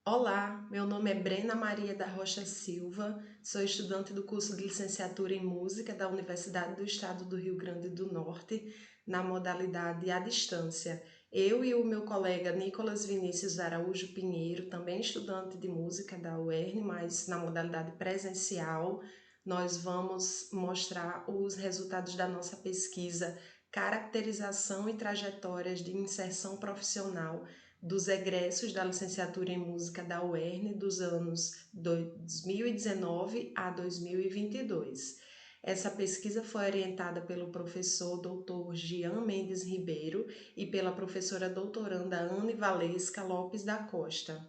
Olá, meu nome é Brena Maria da Rocha Silva, sou estudante do curso de Licenciatura em Música da Universidade do Estado do Rio Grande do Norte, na modalidade à distância. Eu e o meu colega Nicolas Vinícius Araújo Pinheiro, também estudante de música da UERN, mas na modalidade presencial, nós vamos mostrar os resultados da nossa pesquisa Caracterização e Trajetórias de Inserção Profissional dos egressos da licenciatura em música da UERN dos anos 2019 a 2022. Essa pesquisa foi orientada pelo professor Dr. Gian Mendes Ribeiro e pela professora doutoranda Anne Valesca Lopes da Costa.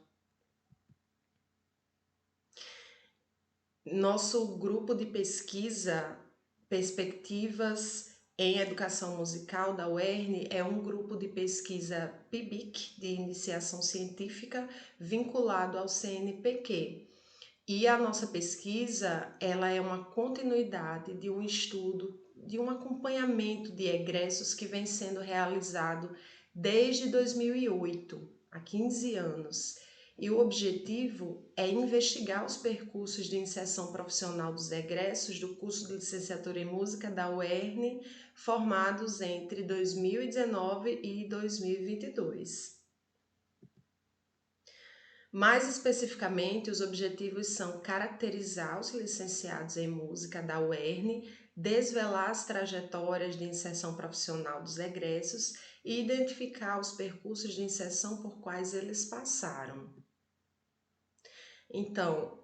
Nosso grupo de pesquisa Perspectivas em Educação Musical da UERN é um grupo de pesquisa PIBIC, de iniciação científica, vinculado ao CNPq. E a nossa pesquisa, ela é uma continuidade de um estudo, de um acompanhamento de egressos que vem sendo realizado desde 2008, há 15 anos. E o objetivo é investigar os percursos de inserção profissional dos egressos do curso de licenciatura em música da UERN, formados entre 2019 e 2022. Mais especificamente, os objetivos são caracterizar os licenciados em música da UERN, desvelar as trajetórias de inserção profissional dos egressos e identificar os percursos de inserção por quais eles passaram. Então,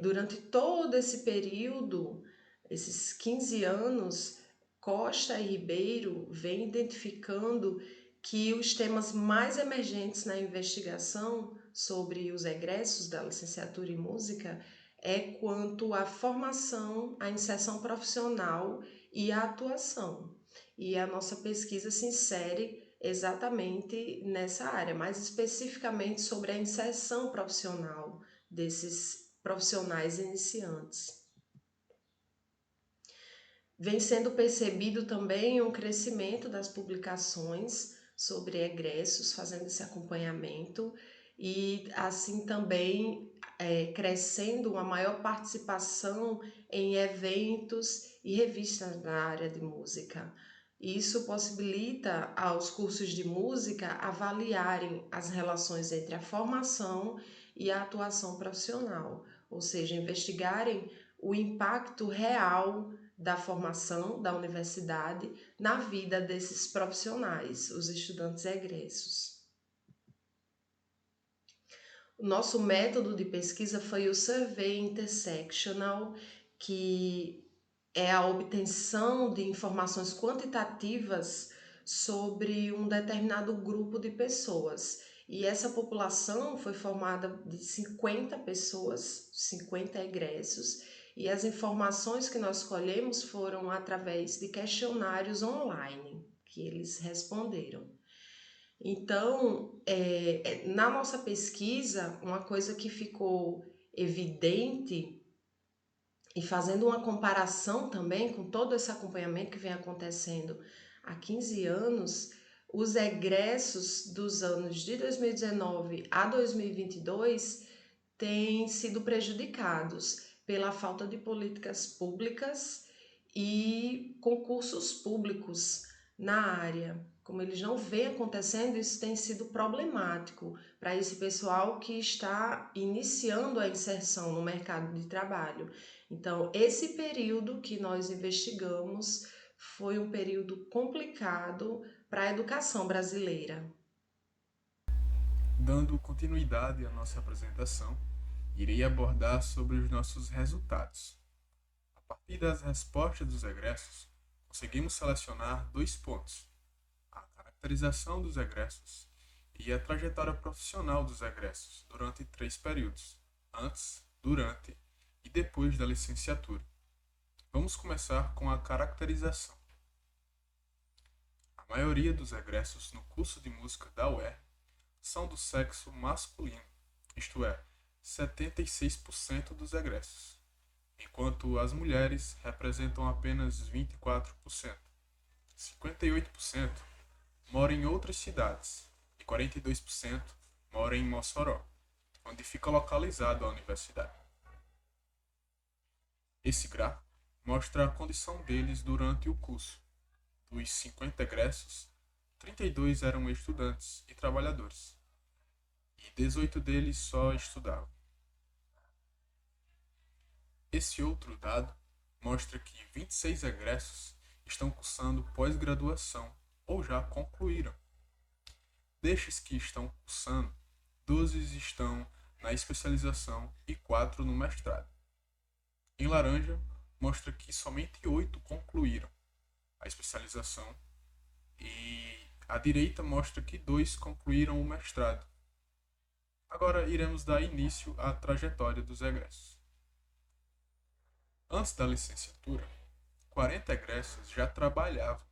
durante todo esse período, esses 15 anos, Costa e Ribeiro vêm identificando que os temas mais emergentes na investigação sobre os egressos da licenciatura em música é quanto à formação, à inserção profissional e à atuação. E a nossa pesquisa se insere exatamente nessa área, mais especificamente sobre a inserção profissional desses profissionais iniciantes. Vem sendo percebido também um crescimento das publicações sobre egressos, fazendo esse acompanhamento, e assim também crescendo uma maior participação em eventos e revistas na área de música. Isso possibilita aos cursos de música avaliarem as relações entre a formação e a atuação profissional, ou seja, investigarem o impacto real da formação da universidade na vida desses profissionais, os estudantes egressos. O nosso método de pesquisa foi o Survey Intersectional, que é a obtenção de informações quantitativas sobre um determinado grupo de pessoas. E essa população foi formada de 50 pessoas, 50 egressos, e as informações que nós colhemos foram através de questionários online que eles responderam. Então, na nossa pesquisa, uma coisa que ficou evidente e fazendo uma comparação também com todo esse acompanhamento que vem acontecendo há 15 anos, os egressos dos anos de 2019 a 2022 têm sido prejudicados pela falta de políticas públicas e concursos públicos na área. Como eles não vêm acontecendo, isso tem sido problemático para esse pessoal que está iniciando a inserção no mercado de trabalho. Então, esse período que nós investigamos foi um período complicado para a educação brasileira. Dando continuidade à nossa apresentação, irei abordar sobre os nossos resultados. A partir das respostas dos egressos, conseguimos selecionar dois pontos: a caracterização dos egressos e a trajetória profissional dos egressos durante 3 períodos: antes, durante e depois da licenciatura. Vamos começar com a caracterização. A maioria dos egressos no curso de música da UER são do sexo masculino, isto é, 76% dos egressos, enquanto as mulheres representam apenas 24%. 58% moram em outras cidades e 42% moram em Mossoró. onde fica localizado a universidade. Esse gráfico mostra a condição deles durante o curso. Dos 50 egressos, 32 eram estudantes e trabalhadores, e 18 deles só estudavam. Esse outro dado mostra que 26 egressos estão cursando pós-graduação ou já concluíram. Destes que estão cursando, 12 estão na especialização e 4 no mestrado. Em laranja, mostra que somente 8 concluíram a especialização e à direita mostra que 2 concluíram o mestrado. Agora iremos dar início à trajetória dos egressos. Antes da licenciatura, 40 egressos já trabalhavam,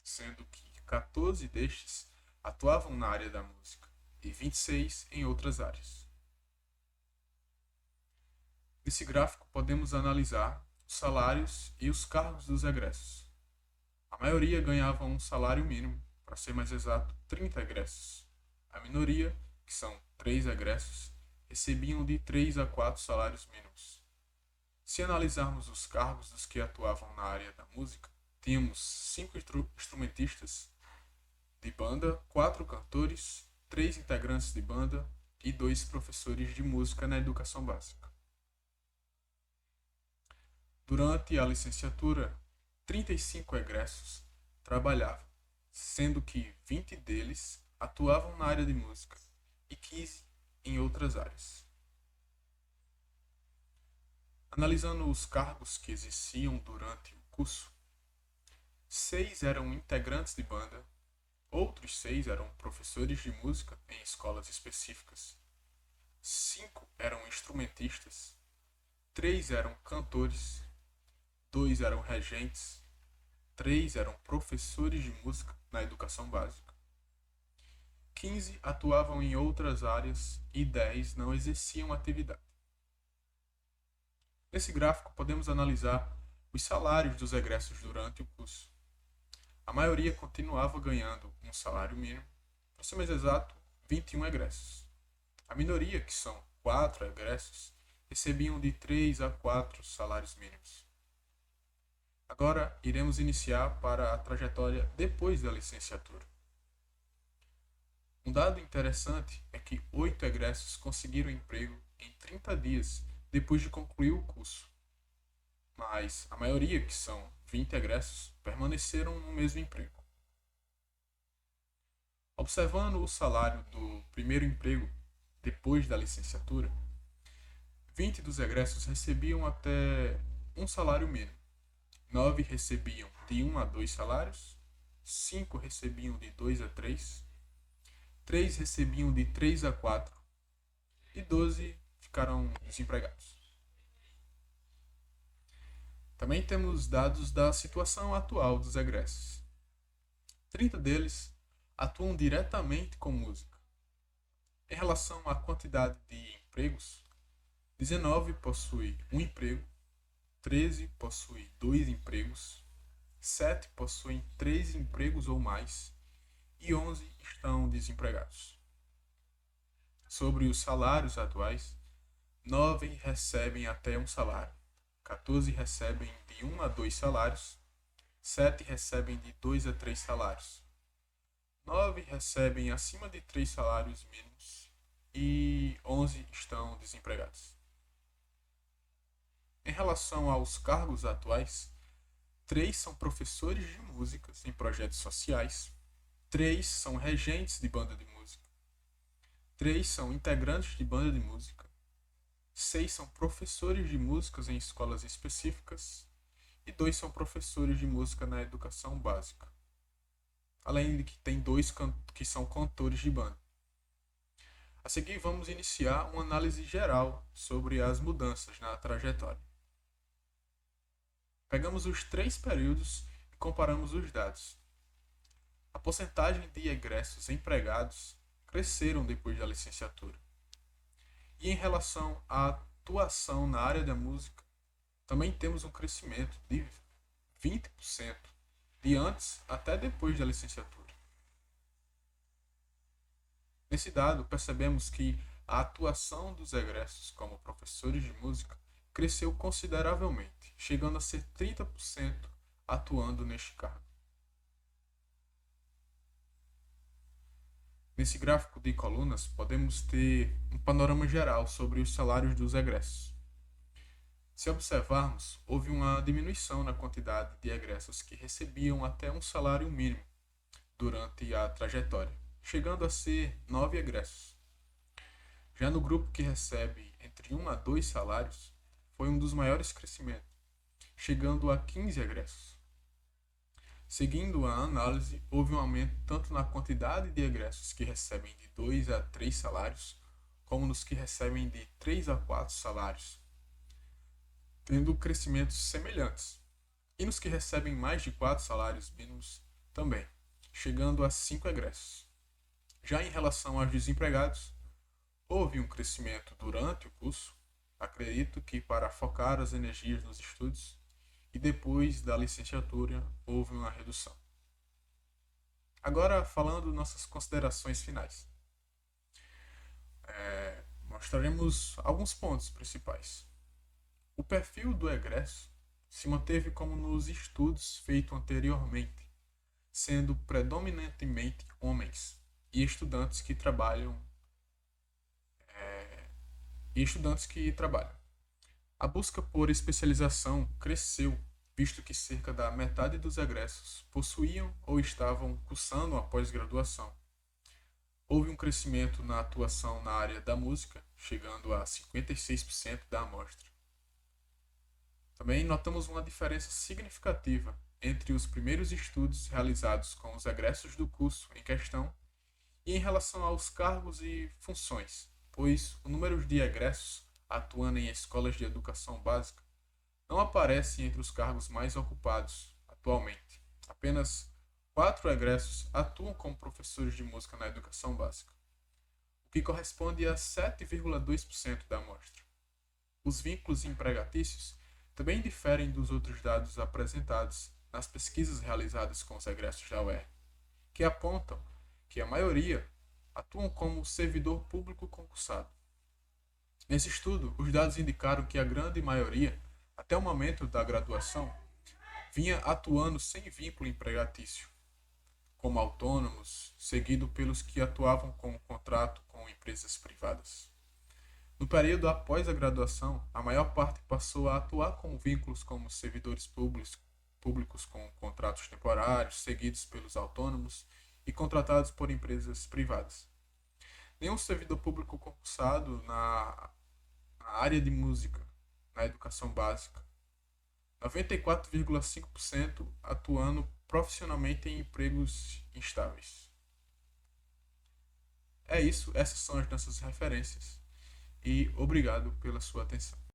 sendo que 14 destes atuavam na área da música e 26 em outras áreas. Nesse gráfico podemos analisar os salários e os cargos dos egressos. A maioria ganhava um salário mínimo, para ser mais exato, 30 egressos. A minoria, que são 3 egressos, recebiam de 3 a 4 salários mínimos. Se analisarmos os cargos dos que atuavam na área da música, tínhamos 5 instrumentistas de banda, 4 cantores, 3 integrantes de banda e 2 professores de música na educação básica. Durante a licenciatura, 35 egressos trabalhavam, sendo que 20 deles atuavam na área de música e 15 em outras áreas. Analisando os cargos que exerciam durante o curso, 6 eram integrantes de banda, outros 6 eram professores de música em escolas específicas, 5 eram instrumentistas, 3 eram cantores, 2 eram regentes, 3 eram professores de música na educação básica, 15 atuavam em outras áreas e 10 não exerciam atividade. Nesse gráfico podemos analisar os salários dos egressos durante o curso. A maioria continuava ganhando um salário mínimo, para ser mais exato, 21 egressos. A minoria, que são 4 egressos, recebiam de 3 a 4 salários mínimos. Agora iremos iniciar para a trajetória depois da licenciatura. Um dado interessante é que 8 egressos conseguiram emprego em 30 dias depois de concluir o curso, mas a maioria, que são 20 egressos, permaneceram no mesmo emprego. Observando o salário do primeiro emprego depois da licenciatura, 20 dos egressos recebiam até um salário mínimo, 9 recebiam de 1 a 2 salários, 5 recebiam de 2 a 3, 3 recebiam de 3 a 4 e 12 ficaram desempregados. Também temos dados da situação atual dos egressos. 30 deles atuam diretamente com música. Em relação à quantidade de empregos, 19 possuem um emprego, 13 possuem 2 empregos, 7 possuem 3 empregos ou mais e 11 estão desempregados. Sobre os salários atuais, 9 recebem até um salário, 14 recebem de 1 a 2 salários, 7 recebem de 2 a 3 salários, 9 recebem acima de 3 salários mínimos e 11 estão desempregados. Em relação aos cargos atuais, 3 são professores de músicas em projetos sociais, 3 são regentes de banda de música, 3 são integrantes de banda de música, 6 são professores de músicas em escolas específicas e 2 são professores de música na educação básica. Além de que tem 2 que são cantores de banda. A seguir vamos iniciar uma análise geral sobre as mudanças na trajetória. Pegamos os 3 períodos e comparamos os dados. A porcentagem de egressos empregados cresceram depois da licenciatura. E em relação à atuação na área da música, também temos um crescimento de 20% de antes até depois da licenciatura. Nesse dado, percebemos que a atuação dos egressos como professores de música cresceu consideravelmente, chegando a ser 30% atuando neste cargo. Nesse gráfico de colunas, podemos ter um panorama geral sobre os salários dos egressos. Se observarmos, houve uma diminuição na quantidade de egressos que recebiam até um salário mínimo durante a trajetória, chegando a ser 9 egressos. Já no grupo que recebe entre 1 a 2 salários, foi um dos maiores crescimentos, chegando a 15 egressos. Seguindo a análise, houve um aumento tanto na quantidade de egressos que recebem de 2 a 3 salários, como nos que recebem de 3 a 4 salários, tendo crescimentos semelhantes. E nos que recebem mais de 4 salários mínimos também, chegando a 5 egressos. Já em relação aos desempregados, houve um crescimento durante o curso, acredito que para focar as energias nos estudos, e depois da licenciatura houve uma redução. Agora, falando nossas considerações finais. Mostraremos alguns pontos principais. O perfil do egresso se manteve como nos estudos feitos anteriormente, sendo predominantemente homens e estudantes que trabalham. A busca por especialização cresceu, visto que cerca da metade dos egressos possuíam ou estavam cursando uma pós-graduação. Houve um crescimento na atuação na área da música, chegando a 56% da amostra. Também notamos uma diferença significativa entre os primeiros estudos realizados com os egressos do curso em questão e em relação aos cargos e funções, pois o número de egressos atuando em escolas de educação básica não aparece entre os cargos mais ocupados atualmente. Apenas 4 egressos atuam como professores de música na educação básica, o que corresponde a 7,2% da amostra. Os vínculos empregatícios também diferem dos outros dados apresentados nas pesquisas realizadas com os egressos da UERN, que apontam que a maioria atuam como servidor público concursado. Nesse estudo, os dados indicaram que a grande maioria, até o momento da graduação, vinha atuando sem vínculo empregatício, como autônomos, seguido pelos que atuavam com contrato com empresas privadas. No período após a graduação, a maior parte passou a atuar com vínculos como servidores públicos com contratos temporários, seguidos pelos autônomos e contratados por empresas privadas. Nenhum servidor público concursado na área de música, na educação básica. 94,5% atuando profissionalmente em empregos instáveis. É isso, essas são as nossas referências. E obrigado pela sua atenção.